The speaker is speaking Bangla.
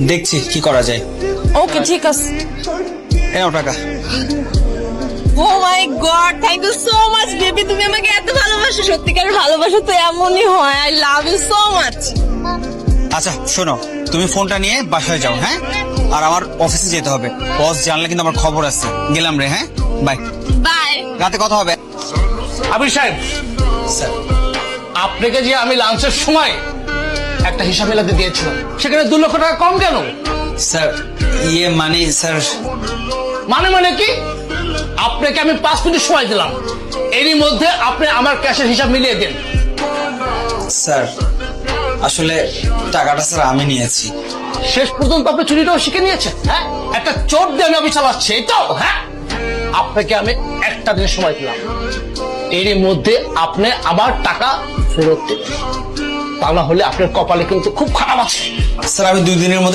দেখছি কি করা যায়। ওকে ঠিক আছে। এনাও টাকা। Oh my god, thank you so much baby, তুমি আমাকে এত ভালোবাসো। সত্যিকার ভালোবাসা তো এমনই হয়। I love you so much. আচ্ছা শোনো, তুমি ফোনটা নিয়ে বাসায় যাও, হ্যাঁ? আর আমার অফিসে যেতে হবে, বস জানলে কিন্তু আমার খবর আছে। গেলাম রে, হ্যাঁ, বাই। বাই। রাতে কথা হবে। আবির সাহেব, স্যার। আপনাকে যে আমি লাঞ্চের সময় একটা হিসাব মেলাতে দিয়েছিলাম, সেখানে 2 লক্ষ টাকা কম কেন? স্যার মানে স্যার, মানে কি? আপনাকে আমি 5 মিনিট সময় দিলাম, এরই মধ্যে আপনি আমার ক্যাশের হিসাব মিলিয়ে দেন। স্যার আসলে টাকাটা স্যার আমি নিয়েছি। শেষ পর্যন্ত আপনি চুরিটাও শিখে নিয়েছেন, হ্যাঁ? একটা চোর দিয়ে আমি চালাচ্ছি, এই তো, হ্যাঁ? আপনাকে আমি একটা দিনের সময় দিলাম, এরই মধ্যে আপনি আমার টাকা ফেরত দেবেন, তা না হলে আপনার কপালে কিন্তু খুব খারাপ আছে। স্যার আমি 2 দিনের মধ্যে